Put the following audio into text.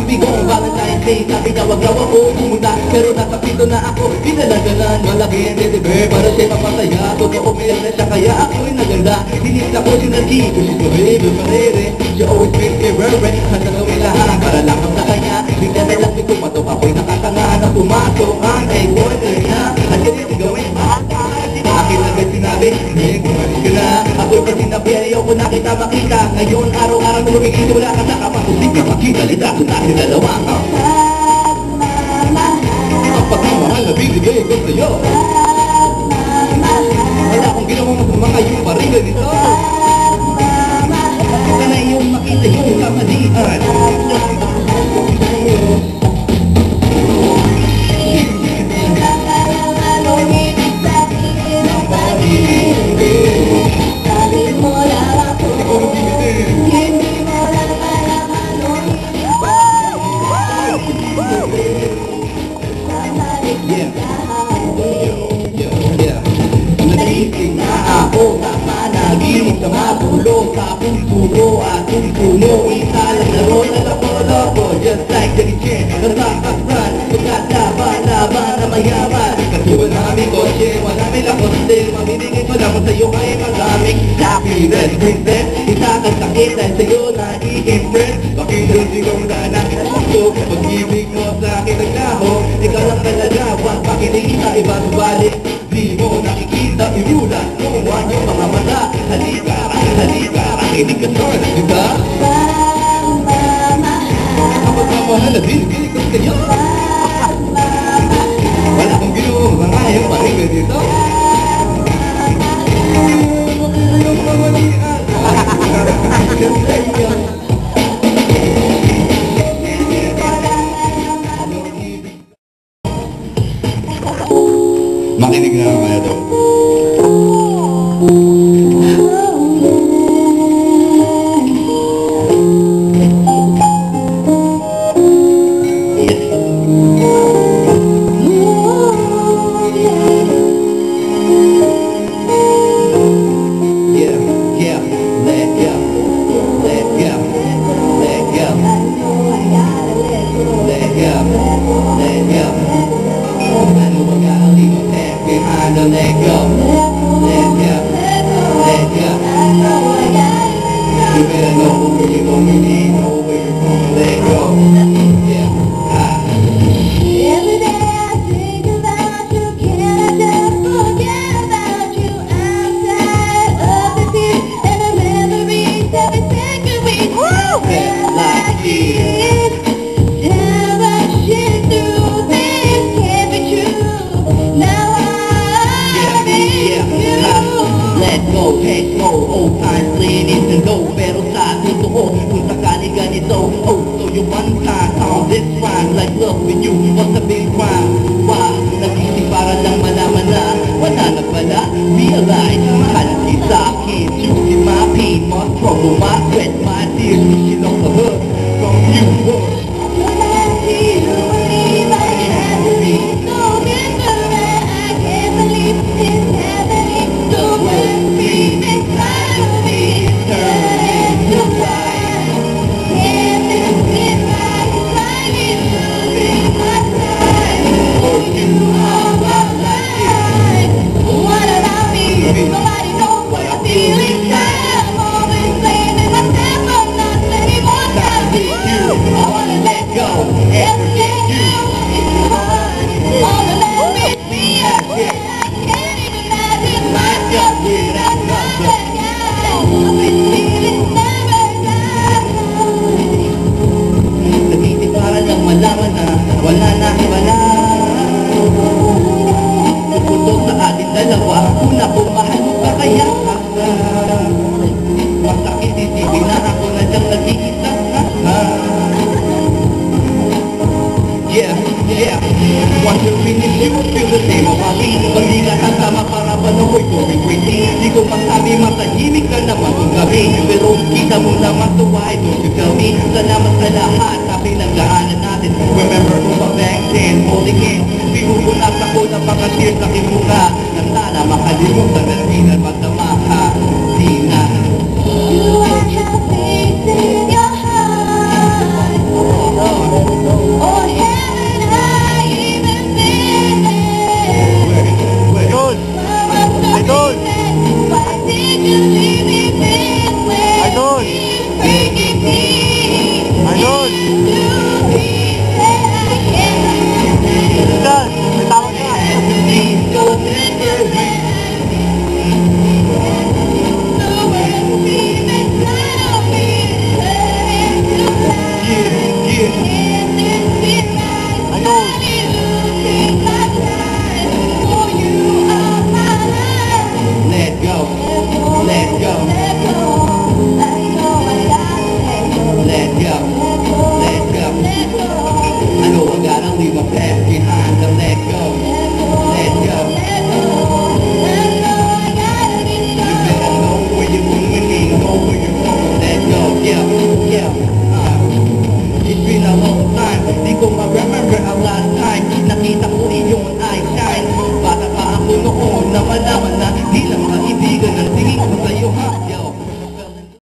bigong Valentine's Day. Sabi niya wag daw ako pumunta, pero nasa pito na ako. Pinalagalan, malaki ang teddy bear para siya mapasaya. Totoo may na siya kaya ako'y naganda. Dinita ko si Nagi, kung she's forever forever. She always makes me reverent. Handa gawin lahat para lang sa kanya. Bigla na lang ito patok, ako'y nakatanga na pumasok ang boyfriend niya. At ganyan gawin akin agad sinabi, kumalis ka na. Ako'y pa sinabi, ayaw ko na kita makita. Ngayon araw-araw na lumikita, wala ka sa kapatid ka makita. Lita ko natin dalawa ang pagmamahal na binigay ko sa'yo. Wala akong ginawang mga yung paring ganito. Sana iyong makita yung kamalian. Ako sa panaginip na matulog sa puso at puno. Isa lang na ron na loko-loko, just like Jackie Chan. Nasakasran, magkataban-laban na mayaman. Kasuwan na kami kotse, wala may lakot din. Mamimigay ko lang kung sa'yo ay magaming happiness. Princess, isa kang sakit dahil sa'yo nai-impress. Bakit hindi kong danak na gusto? Pag-ibig mo sa akin naglaho, ikaw lang talaga, wag pakinita, iba subalik. Di mo nakikita, imulan mo yung mga mata. Halika, kinig ka son, di ba? Kapag mamahal na binigay ko sa'yo. Wala kong ginawang mga yung pahinga dito. Yung mamalian. Makinig na ako kaya doon. Let go, let go, let go. You better know where you're going, you need to know where you're going. Let go, yeah. Every day I think about you, can I just forget about you? I'm tired of the tears and the memories every second we spend like this. Now rushing through this can't be true. Now let go, old times leaning and go. Pero sa totoo, kung sakali ganito, oh, so you one time on this rhyme. Like love with you, what's a big crime? Why? Nag-isip para lang malaman na wala na pala. Realize, mahal sa akin. Choosing my pain, my trouble, my sweat, my tears. Wishing off the hook from you. When I see you leave, I have to be so different. I can't believe it's happening. So when we inside of me, turn into fire. And this is like sliding through my time. Oh, you are my life. What about me? Nobody knows what I feel inside. I'm always blaming myself for not spending more time with you. I wanna let go, everything you is hard. All the memories me I can't even imagine myself without another guy. I've been feeling never die. Nag-isip para lang malaman na wala na wala. Tupundok sa ating dalawa, una kong mahal mo ka kaya ka. Masakit isipin na ako na siyang nag-iisa. Yeah, yeah. Wondering if you feel the same about me. Pag di ka kasama para ba nako'y going crazy. Di ko masabi matahimik ka naman kung gabi. Pero kita mo naman to why don't you tell me. Salamat sa lahat na pinagdaanan natin. Remember ko pa back then, holding in. Pinupunas ako ng mga tears sa kimunga. Na sana makalimutan na rin ang